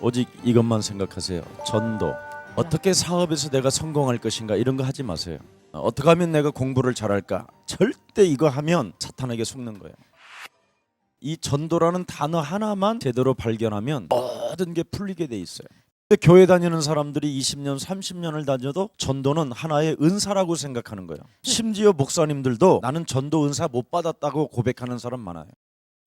오직 이것만 생각하세요. 전도. 어떻게 사업에서 내가 성공할 것인가 이런 거 하지 마세요. 어떻게 하면 내가 공부를 잘할까? 절대 이거 하면 사탄에게 속는 거예요. 이 전도라는 단어 하나만 제대로 발견하면 모든 게 풀리게 돼 있어요. 근데 교회 다니는 사람들이 20년, 30년을 다녀도 전도는 하나의 은사라고 생각하는 거예요. 심지어 목사님들도 나는 전도 은사 못 받았다고 고백하는 사람 많아요.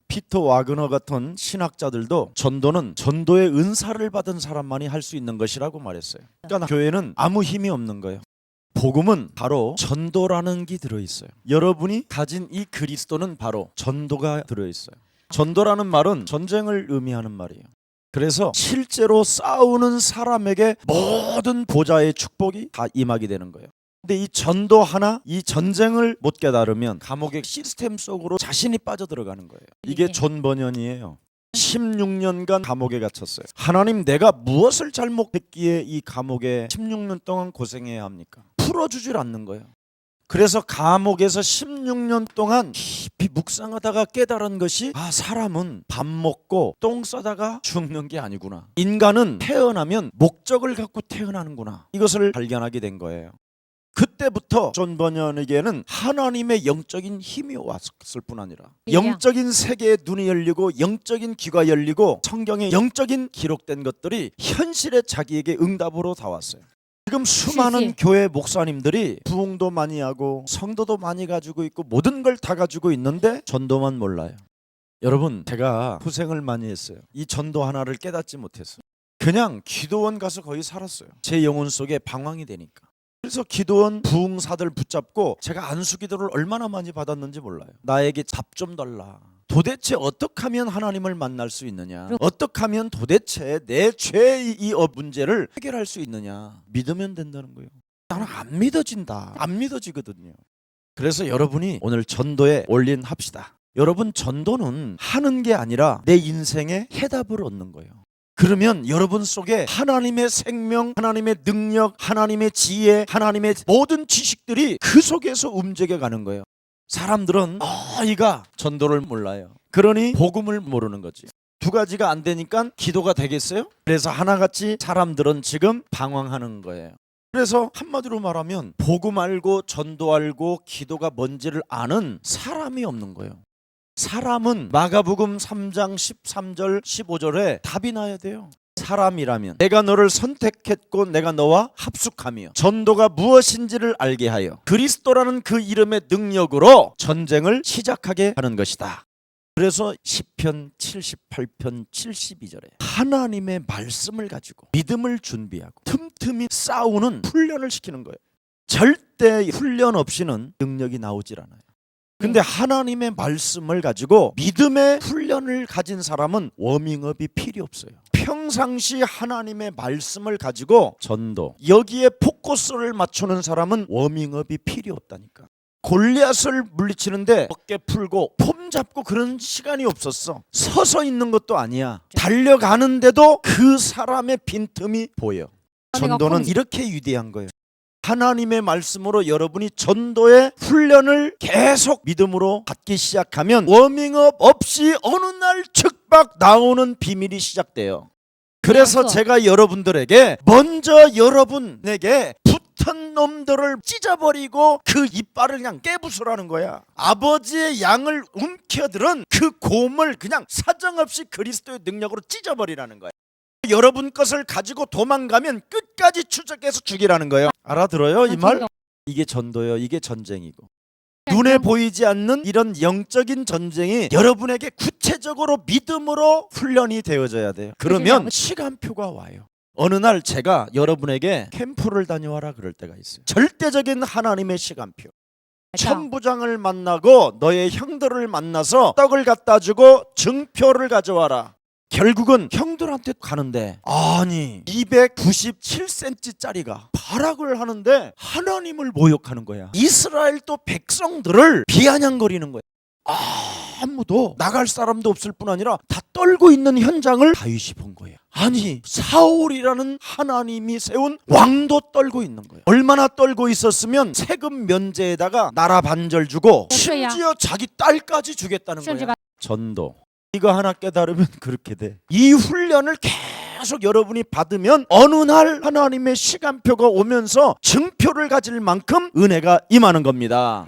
피터 와그너 같은 신학자들도 전도는 전도의 은사를 받은 사람만이 할 수 있는 것이라고 말했어요. 그러니까 교회는 아무 힘이 없는 거예요. 복음은 바로 전도라는 게 들어있어요. 여러분이 가진 이 그리스도는 바로 전도가 들어있어요. 전도라는 말은 전쟁을 의미하는 말이에요. 그래서 실제로 싸우는 사람에게 모든 보좌의 축복이 다 임하게 되는 거예요. 근데 이 전도 하나, 이 전쟁을 못 깨달으면 감옥의 시스템 속으로 자신이 빠져들어가는 거예요. 이게 존 버년이에요. 16년간 감옥에 갇혔어요. 하나님, 내가 무엇을 잘못했기에 이 감옥에 16년 동안 고생해야 합니까? 풀어주질 않는 거예요. 그래서 감옥에서 16년 동안 깊이 묵상하다가 깨달은 것이 사람은 밥 먹고 똥 싸다가 죽는 게 아니구나. 인간은 태어나면 목적을 갖고 태어나는구나. 이것을 발견하게 된 거예요. 그때부터 존 버년에게는 하나님의 영적인 힘이 왔을 뿐 아니라 영적인 세계의 눈이 열리고 영적인 귀가 열리고 성경에 영적인 기록된 것들이 현실에 자기에게 응답으로 다 왔어요. 지금 수많은 교회 목사님들이 부흥도 많이 하고 성도도 많이 가지고 있고 모든 걸 다 가지고 있는데 전도만 몰라요. 여러분, 제가 고생을 많이 했어요. 이 전도 하나를 깨닫지 못했어요. 그냥 기도원 가서 거의 살았어요. 제 영혼 속에 방황이 되니까. 그래서 기도원 부흥사들 붙잡고 제가 안수기도를 얼마나 많이 받았는지 몰라요. 나에게 답 좀 달라. 도대체 어떻게 하면 하나님을 만날 수 있느냐? 어떻게 하면 도대체 내 죄의 이 문제를 해결할 수 있느냐? 믿으면 된다는 거예요. 나는 안 믿어진다. 안 믿어지거든요. 그래서 여러분이 오늘 전도에 올인합시다. 여러분, 전도는 하는 게 아니라 내 인생의 해답을 얻는 거예요. 그러면 여러분 속에 하나님의 생명, 하나님의 능력, 하나님의 지혜, 하나님의 모든 지식들이 그 속에서 움직여가는 거예요. 사람들은 이가 전도를 몰라요. 그러니 복음을 모르는 거지. 두 가지가 안 되니까 기도가 되겠어요? 그래서 하나같이 사람들은 지금 방황하는 거예요. 그래서 한마디로 말하면 복음 알고 전도 알고 기도가 뭔지를 아는 사람이 없는 거예요. 사람은 마가복음 3장 13절 15절에 답이 나야 돼요. 사람이라면 내가 너를 선택했고 내가 너와 합숙하며 전도가 무엇인지를 알게 하여 그리스도라는 그 이름의 능력으로 전쟁을 시작하게 하는 것이다. 그래서 시편 78편 72절에 하나님의 말씀을 가지고 믿음을 준비하고 틈틈이 싸우는 훈련을 시키는 거예요. 절대 훈련 없이는 능력이 나오질 않아요. 근데 하나님의 말씀을 가지고 믿음의 훈련을 가진 사람은 워밍업이 필요 없어요. 평상시 하나님의 말씀을 가지고 전도, 여기에 포커스를 맞추는 사람은 워밍업이 필요 없다니까. 골리앗을 물리치는데 어깨 풀고 폼 잡고 그런 시간이 없었어. 서서 있는 것도 아니야. 달려가는데도 그 사람의 빈틈이 보여. 전도는 이렇게 위대한 거예요. 하나님의 말씀으로 여러분이 전도의 훈련을 계속 믿음으로 받기 시작하면 워밍업 없이 어느 날 즉박 나오는 비밀이 시작돼요. 그래서 제가 여러분들에게 먼저 여러분에게 붙은 놈들을 찢어버리고 그 이빨을 그냥 깨부수라는 거야. 아버지의 양을 움켜들은 그 곰을 그냥 사정없이 그리스도의 능력으로 찢어버리라는 거야. 여러분 것을 가지고 도망가면 끝까지 추적해서 죽이라는 거예요. 알아들어요? 이 말? 이게 전도예요. 이게 전쟁이고. 눈에 보이지 않는 이런 영적인 전쟁이 여러분에게 구체적으로 믿음으로 훈련이 되어져야 돼요. 그러면 시간표가 와요. 어느 날 제가 여러분에게 캠프를 다녀와라 그럴 때가 있어요. 절대적인 하나님의 시간표. 천부장을 만나고 너의 형들을 만나서 떡을 갖다 주고 증표를 가져와라. 결국은 형들한테 가는데 아니 297cm짜리가 발악을 하는데 하나님을 모욕하는 거야. 이스라엘 또 백성들을 비아냥거리는 거야. 아무도 나갈 사람도 없을 뿐 아니라 다 떨고 있는 현장을 다윗이 본 거예요. 아니 사울이라는 하나님이 세운 왕도 떨고 있는 거예요. 얼마나 떨고 있었으면 세금 면제에다가 나라 반절 주고 심지어 자기 딸까지 주겠다는 거예요. 전도. 이거 하나 깨달으면 그렇게 돼. 이 훈련을 계속 여러분이 받으면 어느 날 하나님의 시간표가 오면서 증표를 가질 만큼 은혜가 임하는 겁니다.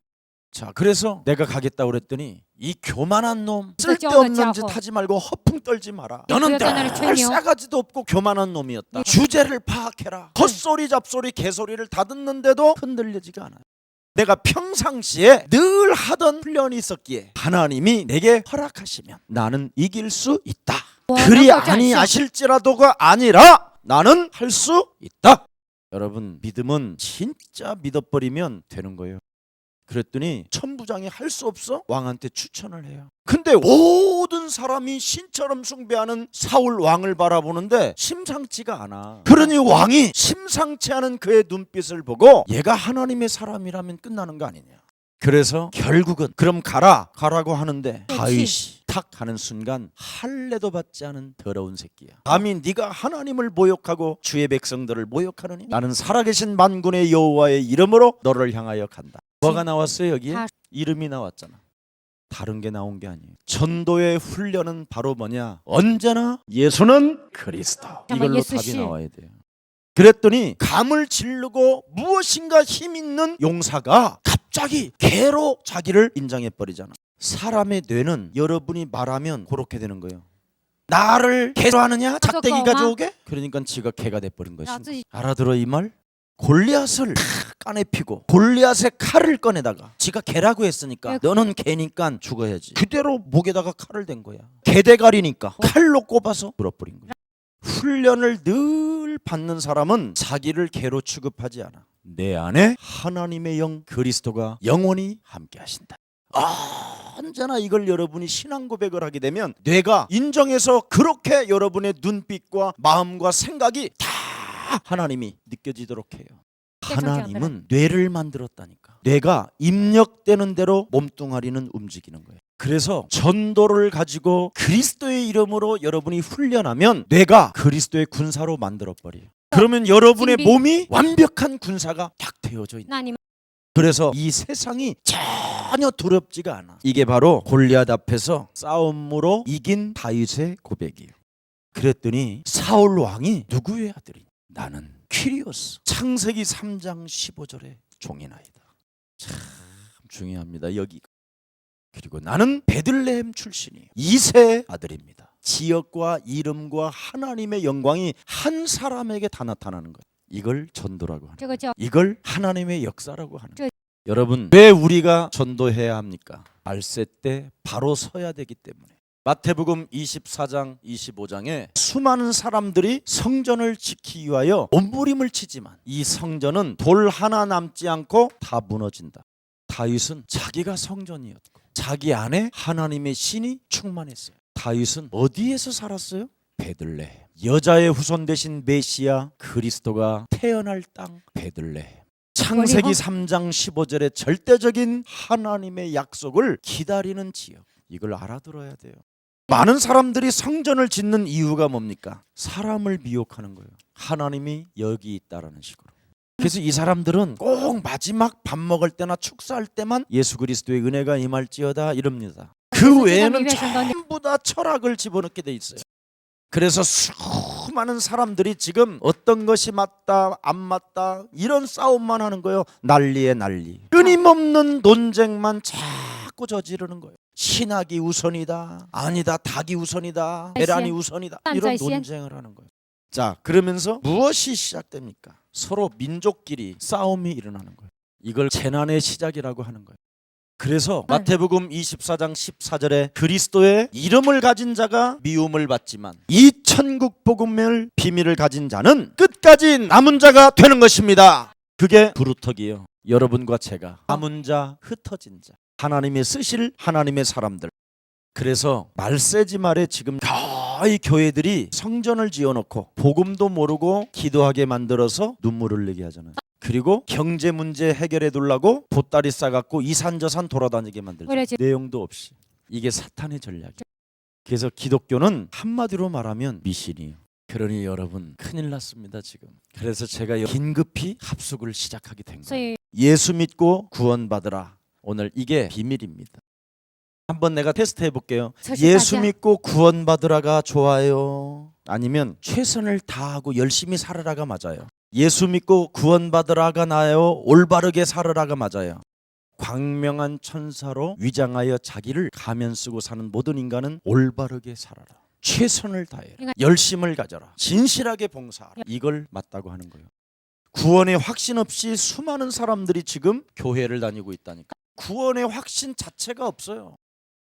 자, 그래서 내가 가겠다고 그랬더니 이 교만한 놈, 쓸데없는 짓 하지 말고 허풍 떨지 마라. 너는 늘 싸가지도 없고 교만한 놈이었다. 주제를 파악해라. 헛소리 잡소리 개소리를 다 듣는데도 흔들리지가 않아요. 내가 평상시에 늘 하던 훈련이 있었기에 하나님이 내게 허락하시면 나는 이길 수 있다. 그리 아니하실지라도가 아니라 나는 할 수 있다. 여러분, 믿음은 진짜 믿어버리면 되는 거예요. 그랬더니 천부장이 할 수 없어? 왕한테 추천을 해요. 근데 모든 사람이 신처럼 숭배하는 사울 왕을 바라보는데 심상치가 않아. 그러니 왕이 심상치 않은 그의 눈빛을 보고 얘가 하나님의 사람이라면 끝나는 거 아니냐. 그래서 결국은 그럼 가라고 하는데 다윗이 탁 하는 순간 할례도 받지 않은 더러운 새끼야. 감히 네가 하나님을 모욕하고 주의 백성들을 모욕하느니 나는 살아계신 만군의 여호와의 이름으로 너를 향하여 간다. 뭐가 나왔어요? 여기에 이름이 나왔잖아. 다른 게 나온 게 아니에요. 전도의 훈련은 바로 뭐냐? 언제나 예수는 그리스도. 이걸로 답이 나와야 돼요. 그랬더니 감을 지르고 무엇인가 힘 있는 용사가 갑자기 개로 자기를 인정해버리잖아. 사람의 뇌는 여러분이 말하면 그렇게 되는 거예요. 나를 개로 하느냐? 작대기 가져오게? 그러니까 지가 개가 돼버린 것입니다. 알아들어 이 말? 골리앗을 까내피고 골리앗의 칼을 꺼내다가 지가 개라고 했으니까 너는 개니까 죽어야지. 그대로 목에다가 칼을 댄 거야. 개대가리니까 칼로 꼽아서 물어버린 거야. 훈련을 늘 받는 사람은 자기를 개로 취급하지 않아. 내 안에 하나님의 영 그리스도가 영원히 함께 하신다. 언제나 이걸 여러분이 신앙 고백을 하게 되면 뇌가 인정해서 그렇게 여러분의 눈빛과 마음과 생각이 다 하나님이 느껴지도록 해요. 하나님은 뇌를 만들었다니까. 뇌가 입력되는 대로 몸뚱아리는 움직이는 거예요. 그래서 전도를 가지고 그리스도의 이름으로 여러분이 훈련하면 뇌가 그리스도의 군사로 만들어버려요. 그러면 여러분의 몸이 완벽한 군사가 딱 되어져 있는. 그래서 이 세상이 전혀 두렵지가 않아. 이게 바로 골리앗 앞에서 싸움으로 이긴 다윗의 고백이에요. 그랬더니 사울 왕이 누구의 아들이냐? 나는 퀴리오스. 창세기 3장 15절의 종이나이다. 참 중요합니다. 여기. 그리고 나는 베들레헴 출신이에요. 이세의 아들입니다. 지역과 이름과 하나님의 영광이 한 사람에게 다 나타나는 거예요. 이걸 전도라고 하는 거예요. 이걸 하나님의 역사라고 하는 거예요. 여러분, 왜 우리가 전도해야 합니까? 말세 때 바로 서야 되기 때문에. 마태복음 24장 25장에 수많은 사람들이 성전을 지키기 위하여 몸부림을 치지만 이 성전은 돌 하나 남지 않고 다 무너진다. 다윗은 자기가 성전이었고 자기 안에 하나님의 신이 충만했어요. 다윗은 어디에서 살았어요? 베들레헴. 여자의 후손 되신 메시아 그리스도가 태어날 땅 베들레헴. 창세기 3장 15절의 절대적인 하나님의 약속을 기다리는 지역. 이걸 알아들어야 돼요. 많은 사람들이 성전을 짓는 이유가 뭡니까? 사람을 미혹하는 거예요. 하나님이 여기 있다라는 식으로. 그래서 이 사람들은 꼭 마지막 밥 먹을 때나 축사할 때만 예수 그리스도의 은혜가 임할지어다 이럽니다. 그 외에는 전부 다 철학을 집어넣게 돼 있어요. 그래서 수많은 사람들이 지금 어떤 것이 맞다 안 맞다 이런 싸움만 하는 거예요. 난리에 난리. 끊임없는 논쟁만 자꾸 저지르는 거예요. 신학이 우선이다, 아니다, 닭이 우선이다, 계란이 우선이다 이런 논쟁을 하는 거예요. 자, 그러면서 무엇이 시작됩니까? 서로 민족끼리 싸움이 일어나는 거예요. 이걸 재난의 시작이라고 하는 거예요. 그래서 마태복음 24장 14절에 그리스도의 이름을 가진 자가 미움을 받지만 이 천국 복음의 비밀을 가진 자는 끝까지 남은 자가 되는 것입니다. 그게 부르터기예요. 여러분과 제가 남은 자, 흩어진 자, 하나님의 쓰실 하나님의 사람들. 그래서 말세지 말에 지금 거의 교회들이 성전을 지어놓고 복음도 모르고 기도하게 만들어서 눈물을 흘리게 하잖아요. 그리고 경제 문제 해결해 두려고 보따리 싸갖고 이산저산 돌아다니게 만들죠. 내용도 없이. 이게 사탄의 전략이에요. 그래서 기독교는 한마디로 말하면 미신이에요. 그러니 여러분 큰일 났습니다 지금. 그래서 제가 긴급히 합숙을 시작하게 된 거예요. 예수 믿고 구원받으라. 오늘 이게 비밀입니다. 한번 내가 테스트 해볼게요. 测试大 예수 家 믿고 구원받으라가 좋아요? 아니면 최선을 다하고 열심히 살으라가 맞아요? 예수 믿고 구원받으라가 나아요? 올바르게 살으라가 맞아요? 광명한 천사로 위장하여 자기를 가면 쓰고 사는 모든 인간은 올바르게 살아라, 최선을 다해라, 열심을 가져라, 진실하게 봉사하라, 이걸 맞다고 하는 거예요. 구원의 확신 없이 수많은 사람들이 지금 교회를 다니고 있다니까. 구원의 확신 자체가 없어요.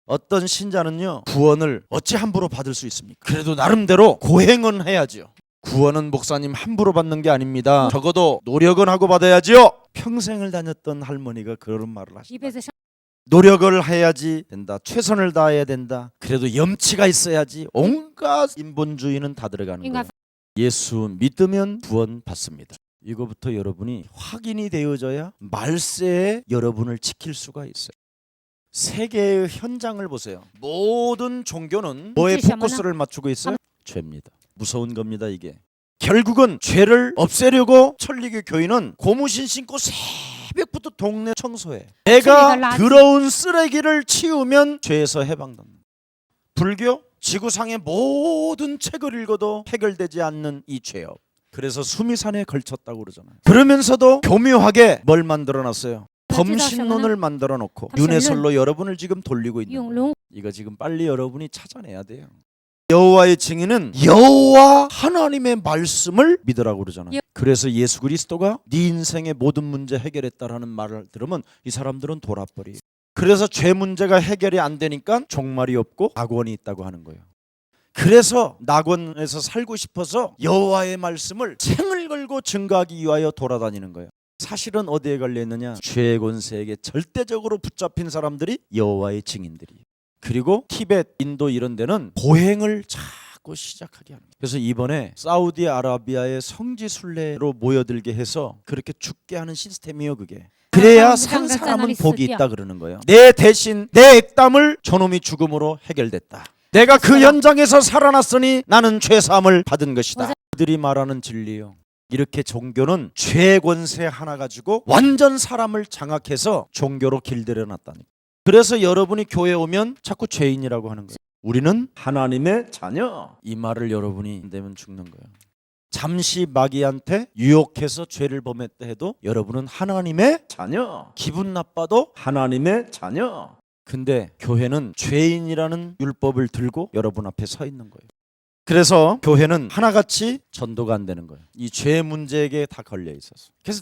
어떤 신자는요, 구원을 어찌 함부로 받을 수 있습니까? 그래도 나름대로 고행은 해야죠. 구원은 목사님 함부로 받는 게 아닙니다. 적어도 노력은 하고 받아야지요. 평생을 다녔던 할머니가 그런 말을 하십니다. 입에서 노력을 해야지 된다, 최선을 다해야 된다, 그래도 염치가 있어야지, 온갖 인본주의는 다 들어가는 거예요. 인간 예수 믿으면 구원 받습니다. 이거부터 여러분이 확인이 되어져야 말세에 여러분을 지킬 수가 있어요. 세계의 현장을 보세요. 모든 종교는 뭐에 포커스를 맞추고 있어요? 죄입니다. 무서운 겁니다. 이게 결국은 죄를 없애려고 천리교 교인은 고무신 신고 새벽부터 동네 청소해. 내가 더러운 쓰레기를 치우면 죄에서 해방됩니다. 불교 지구상의 모든 책을 읽어도 해결되지 않는 이 죄업, 그래서 수미산에 걸쳤다고 그러잖아요. 그러면서도 교묘하게 뭘 만들어놨어요? 범신론을 만들어 놓고 윤회설로 여러분을 지금 돌리고 있는 거예요. 永 이거 지금 빨리 여러분이 찾아내야 돼요. 여호와의 증인은 여호와 하나님의 말씀을 믿으라고 그러잖아요. 그래서 예수 그리스도가 네 인생의 모든 문제 해결했다라는 말을 들으면 이 사람들은 돌아버려요. 그래서 죄 문제가 해결이 안 되니까 종말이 없고 낙원이 있다고 하는 거예요. 그래서 낙원에서 살고 싶어서 여호와의 말씀을 생을 걸고 증거하기 위하여 돌아다니는 거예요. 사실은 어디에 걸려있느냐? 죄의 권세에게 절대적으로 붙잡힌 사람들이 여호와의 증인들이. 그리고 티벳, 인도 이런 데는 고행을 자꾸 시작하게 합니다. 그래서 이번에 사우디아라비아의 성지순례로 모여들게 해서 그렇게 죽게 하는 시스템이에요. 그게. 그래야 산 사람은 복이 있다 그러는 거예요. 내 대신 내 액담을 저놈이 죽음으로 해결됐다. 내가 그 현장에서 살아났으니 나는 죄사함을 받은 것이다. 그들이 말하는 진리요. 이렇게 종교는 죄 권세 하나 가지고 완전 사람을 장악해서 종교로 길들여 놨다니까. 그래서 여러분이 교회 오면 자꾸 죄인이라고 하는 거예요. 우리는 하나님의 자녀. 이 말을 여러분이 안 되면 죽는 거예요. 잠시 마귀한테 유혹해서 죄를 범했다 해도 여러분은 하나님의 자녀. 기분 나빠도 하나님의 자녀. 근데 교회는 죄인이라는 율법을 들고 여러분 앞에 서 있는 거예요. 그래서 교회는 하나같이 전도가 안 되는 거예요. 이 죄 문제에 다 걸려 있어서. 그래서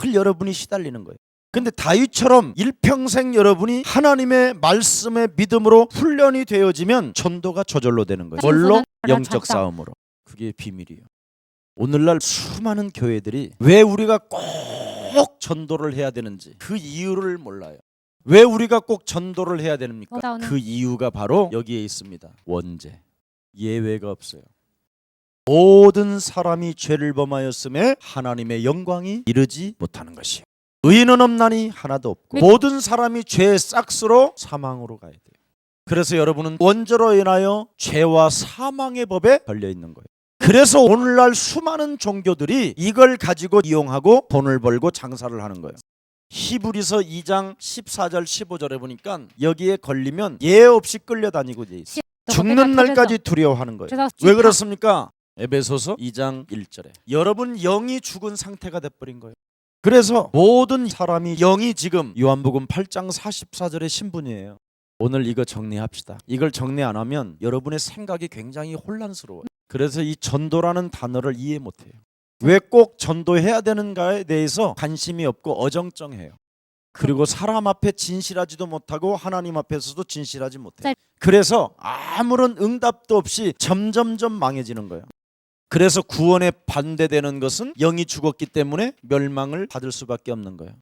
늘 여러분이 시달리는 거예요. 근데 다윗처럼 일평생 여러분이 하나님의 말씀의 믿음으로 훈련이 되어지면 전도가 저절로 되는 거예요. 뭘로? 영적 싸움으로. 그게 비밀이에요. 오늘날 수많은 교회들이 왜 우리가 꼭 전도를 해야 되는지 그 이유를 몰라요. 왜 우리가 꼭 전도를 해야 됩니까? 그 이유가 바로 여기에 있습니다. 원죄. 예외가 없어요. 모든 사람이 죄를 범하였음에 하나님의 영광이 이르지 못하는 것이요. 의인은 없나니 하나도 없고 모든 사람이 죄의 싹스로 사망으로 가야 돼요. 그래서 여러분은 원죄로 인하여 죄와 사망의 법에 걸려 있는 거예요. 그래서 오늘날 수많은 종교들이 이걸 가지고 이용하고 돈을 벌고 장사를 하는 거예요. 히브리서 2장 14절 15절에 보니까 여기에 걸리면 예 없이 끌려다니고 돼 있어요. 죽는 날까지 두려워하는 거예요. 왜 그렇습니까? 에베소서 2장 1절에 여러분 영이 죽은 상태가 돼버린 거예요. 그래서 모든 사람이 영이 지금 요한복음 8장 44절의 신분이에요. 오늘 이거 정리합시다. 이걸 정리 안 하면 여러분의 생각이 굉장히 혼란스러워요. 그래서 이 전도라는 단어를 이해 못해요. 왜 꼭 전도해야 되는가에 대해서 관심이 없고 어정쩡해요. 그리고 사람 앞에 진실하지도 못하고 하나님 앞에서도 진실하지 못해요. 그래서 아무런 응답도 없이 점점점 망해지는 거예요. 그래서 구원에 반대되는 것은 영이 죽었기 때문에 멸망을 받을 수밖에 없는 거예요.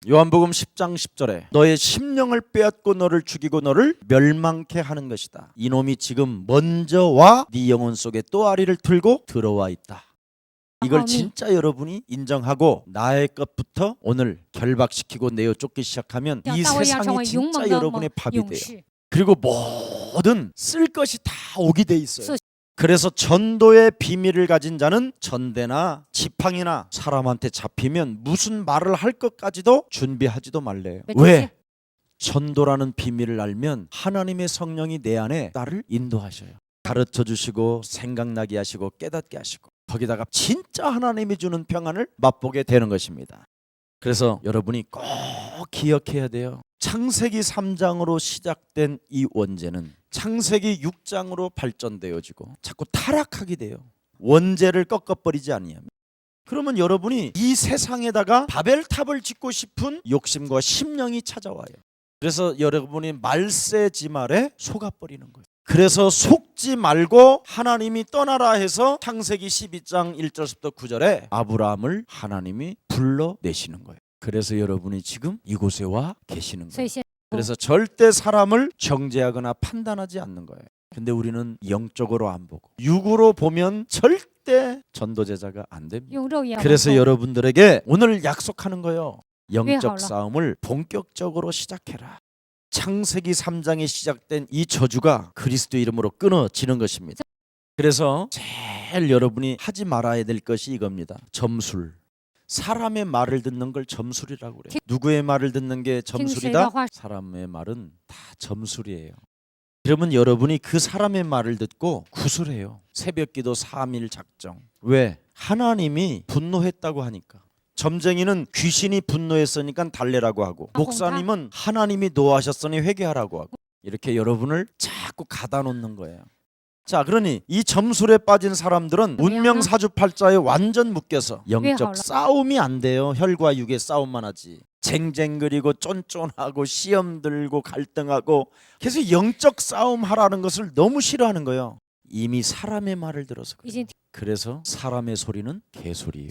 요한복음 10장 10절에 너의 심령을 빼앗고 너를 죽이고 너를 멸망케 하는 것이다. 이놈이 지금 먼저 와 네 영혼 속에 또아리를 틀고 들어와 있다. 이걸 진짜 여러분이 인정하고 나의 것부터 오늘 결박시키고 내어 쫓기 시작하면 이 세상이 진짜 여러분의 밥이 돼요. 그리고 모든 쓸 것이 다 오게 돼 있어요. 그래서 전도의 비밀을 가진 자는 전대나 지팡이나 사람한테 잡히면 무슨 말을 할 것까지도 준비하지도 말래요. 왜? 전도라는 비밀을 알면 하나님의 성령이 내 안에 나를 인도하셔요. 가르쳐 주시고 생각나게 하시고 깨닫게 하시고 거기다가 진짜 하나님이 주는 평안을 맛보게 되는 것입니다. 그래서 여러분이 꼭 기억해야 돼요. 창세기 3장으로 시작된 이 원죄는 창세기 6장으로 발전되어지고 자꾸 타락하게 돼요. 원죄를 꺾어버리지 아니하면. 그러면 여러분이 이 세상에다가 바벨탑을 짓고 싶은 욕심과 심령이 찾아와요. 그래서 여러분이 말세지말에 속아버리는 거예요. 그래서 속지 말고 하나님이 떠나라 해서 창세기 12장 1절부터 9절에 아브라함을 하나님이 불러내시는 거예요. 그래서 여러분이 지금 이곳에 와 계시는 거예요. 그래서 절대 사람을 정죄하거나 판단하지 않는 거예요. 근데 우리는 영적으로 안 보고 육으로 보면 절대 전도제자가 안 됩니다. 그래서 여러분들에게 오늘 약속하는 거예요. 영적 싸움을 본격적으로 시작해라. 창세기 3장에 시작된 이 저주가 그리스도 이름으로 끊어지는 것입니다. 그래서 제일 여러분이 하지 말아야 될 것이 이겁니다. 점술. 사람의 말을 듣는 걸 점술이라고 그래요. 누구의 말을 듣는 게 점술이다? 사람의 말은 다 점술이에요. 그러면 여러분이 그 사람의 말을 듣고 구술해요. 새벽기도 3일 작정. 왜? 하나님이 분노했다고 하니까. 점쟁이는 귀신이 분노했으니까 달래라고 하고, 목사님은 하나님이 노하셨으니 회개하라고 하고, 이렇게 여러분을 자꾸 가다 놓는 거예요. 자, 그러니 이 점술에 빠진 사람들은 운명 사주팔자에 완전 묶여서 영적 싸움이 안 돼요. 혈과 육의 싸움만 하지. 쟁쟁거리고 쫀쫀하고 시험 들고 갈등하고 계속 영적 싸움 하라는 것을 너무 싫어하는 거예요. 이미 사람의 말을 들어서 그래요. 그래서 사람의 소리는 개소리예요.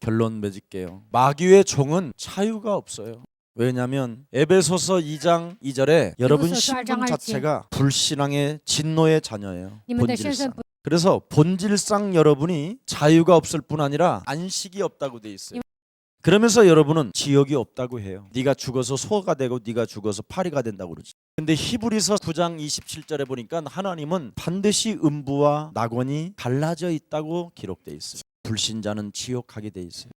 결론 맺을게요. 마귀의 종은 자유가 없어요. 왜냐하면 에베소서 2장 2절에 여러분 신분 자체가 불신앙의 진노의 자녀예요. 본질상. 그래서 본질상 여러분이 자유가 없을 뿐 아니라 안식이 없다고 돼 있어요. 그러면서 여러분은 지역이 없다고 해요. 네가 죽어서 소가 되고 네가 죽어서 파리가 된다고 그러지. 근데 히브리서 9장 27절에 보니까 하나님은 반드시 음부와 낙원이 갈라져 있다고 기록돼 있어요. 불신자는 지옥 가게 돼 있어요.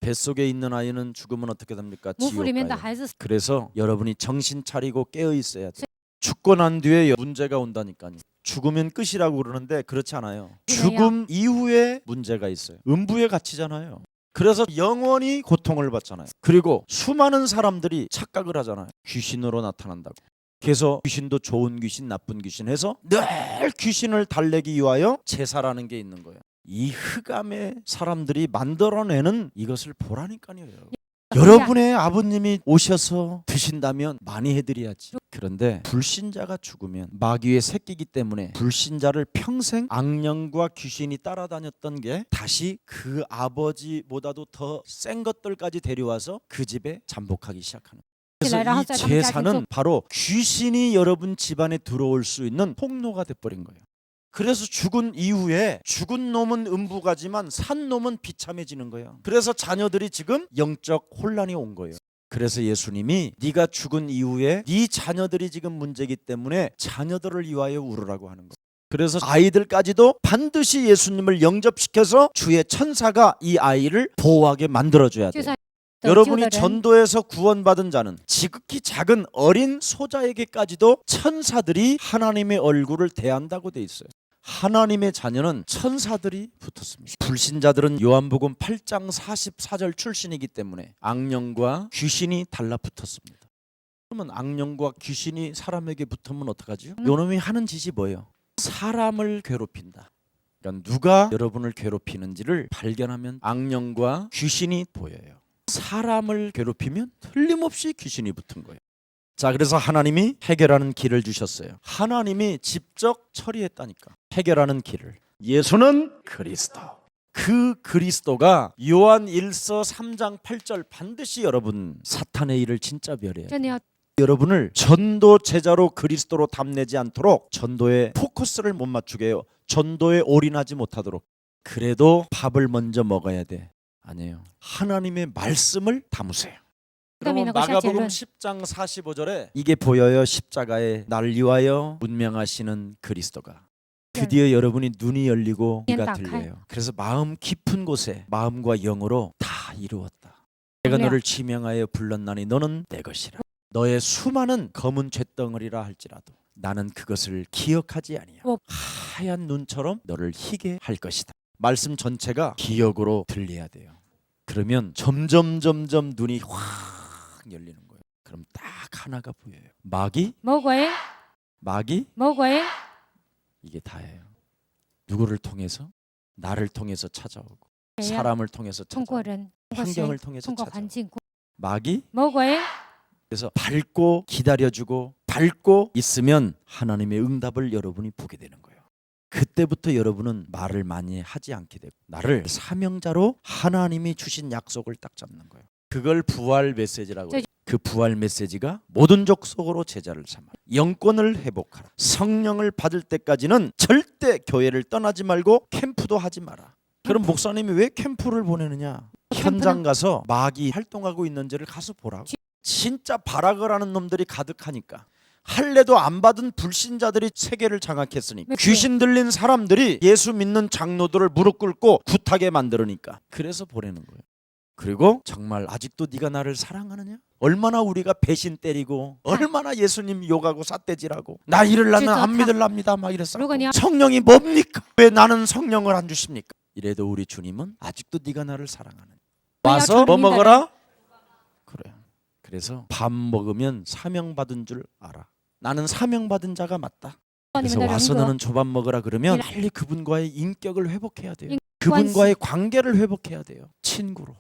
뱃속에 있는 아이는 죽으면 어떻게 됩니까? 지옥 가요. 그래서 여러분이 정신 차리고 깨어 있어야 돼요. 죽고 난 뒤에 문제가 온다니까요. 죽으면 끝이라고 그러는데 그렇지 않아요. 죽음 이후에 문제가 있어요. 음부에 갇히잖아요. 그래서 영원히 고통을 받잖아요. 그리고 수많은 사람들이 착각을 하잖아요. 귀신으로 나타난다고. 그래서 귀신도 좋은 귀신, 나쁜 귀신 해서 늘 귀신을 달래기 위하여 제사라는 게 있는 거예요. 이 흑암의 사람들이 만들어내는 이것을 보라니까요. 여러분의 아버님이 오셔서 드신다면 많이 해드려야지. 그런데 불신자가 죽으면 마귀의 새끼이기 때문에 불신자를 평생 악령과 귀신이 따라다녔던 게 다시 그 아버지보다도 더 센 것들까지 데려와서 그 집에 잠복하기 시작하는 거예요. 그래서 이 제사는 바로 귀신이 여러분 집안에 들어올 수 있는 통로가 돼버린 거예요. 그래서 죽은 이후에 죽은 놈은 음부 가지만 산 놈은 비참해지는 거예요. 그래서 자녀들이 지금 영적 혼란이 온 거예요. 그래서 예수님이 네가 죽은 이후에 네 자녀들이 지금 문제이기 때문에 자녀들을 위하여 울으라고 하는 거예요. 그래서 아이들까지도 반드시 예수님을 영접시켜서 주의 천사가 이 아이를 보호하게 만들어줘야 돼요. 여러분이 전도에서 구원받은 자는 지극히 작은 어린 소자에게까지도 천사들이 하나님의 얼굴을 대한다고 돼 있어요. 하나님의 자녀는 천사들이 붙었습니다. 불신자들은 요한복음 8장 44절 출신이기 때문에 악령과 귀신이 달라붙었습니다. 그러면 악령과 귀신이 사람에게 붙으면 어떡하죠? 요놈이 하는 짓이 뭐예요? 사람을 괴롭힌다. 그러니까 누가 여러분을 괴롭히는지를 발견하면 악령과 귀신이 보여요. 사람을 괴롭히면 틀림없이 귀신이 붙은 거예요. 자, 그래서 하나님이 해결하는 길을 주셨어요. 하나님이 직접 처리했다니까. 해결하는 길을. 예수는 그리스도. 그 그리스도가 요한 1서 3장 8절 반드시 여러분 사탄의 일을 진짜 멸해요. 여러분을 전도 제자로 그리스도로 담내지 않도록 전도에 포커스를 못 맞추게 해요. 전도에 올인하지 못하도록. 그래도 밥을 먼저 먹어야 돼. 아니에요. 하나님의 말씀을 담으세요. 그러면 마가복음 10장 45절에 이게 보여요. 십자가에 날 위하여 운명하시는 그리스도가. 드디어 여러분이 눈이 열리고 귀가 들려요. 그래서 마음 깊은 곳에 마음과 영으로 다 이루었다. 내가 너를 지명하여 불렀나니 너는 내 것이라. 너의 수많은 검은 쇳덩어리라 할지라도 나는 그것을 기억하지 아니하고 하얀 눈처럼 너를 희게 할 것이다. 말씀 전체가 기억으로 들려야 돼요. 그러면 점점 눈이 확 열리는 거예요. 그럼 딱 하나가 보여요. 마귀 이게 다예요. 누구를 통해서? 나를 통해서 찾아오고 사람을 통해서 찾아오고 환경을 통해서 찾아오고 마귀 그래서 밟고 기다려주고 밟고 있으면 하나님의 응답을 여러분이 보게 되는 거예요. 그때부터 여러분은 말을 많이 하지 않게 되고 나를 사명자로 하나님이 주신 약속을 딱 잡는 거예요. 그걸 부활 메시지라고 해요. 그 부활 메시지가 모든 족속으로 제자를 삼아 영권을 회복하라. 성령을 받을 때까지는 절대 교회를 떠나지 말고 캠프도 하지 마라. 그럼 목사님이 왜 캠프를 보내느냐? 현장 가서 마귀 활동하고 있는지를 가서 보라고. 진짜 바락을 하는 놈들이 가득하니까. 할례도 안 받은 불신자들이 세계를 장악했으니까. 귀신 들린 사람들이 예수 믿는 장로들을 무릎 꿇고 굿하게 만들으니까. 그래서 보내는 거예요. 그리고 정말 아직도 네가 나를 사랑하느냐? 얼마나 우리가 배신 때리고 얼마나 예수님 욕하고 삿대질하고 나 이럴라면 안 믿을랍니다 막 이랬어. 성령이 뭡니까? 왜 나는 성령을 안 주십니까? 이래도 우리 주님은 아직도 네가 나를 사랑하느냐? 와서 뭐 먹어라? 그래요. 그래서 밥 먹으면 사명받은 줄 알아. 나는 사명받은 자가 맞다. 그래서 와서 너는 조밥 먹으라 그러면 빨리 그분과의 인격을 회복해야 돼요. 그분과의 관계를 회복해야 돼요. 친구로.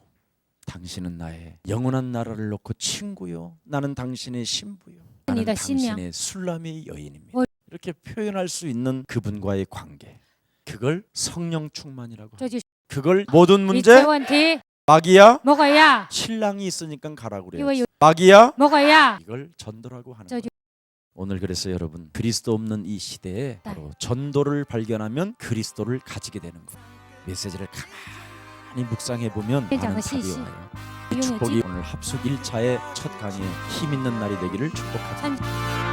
당신은 나의 영원한 나라를 놓고 친구요. 나는 당신의 신부요. 나는 당신의 술람의 여인입니다. 이렇게 표현할 수 있는 그분과의 관계. 그걸 성령 충만이라고 합니다. 그걸 모든 문제 마귀야 신랑이 있으니까 가라고 그래요. 마귀야 이걸 전도라고 하는 거예요. 오늘 그래서 여러분 그리스도 없는 이 시대에 바로 전도를 발견하면 그리스도를 가지게 되는 거예요. 메시지를 가만히 묵상해 보면 많은 답이 와요. 이 축복이 오늘 합숙 1차의 첫 강의에 힘 있는 날이 되기를 축복합니다.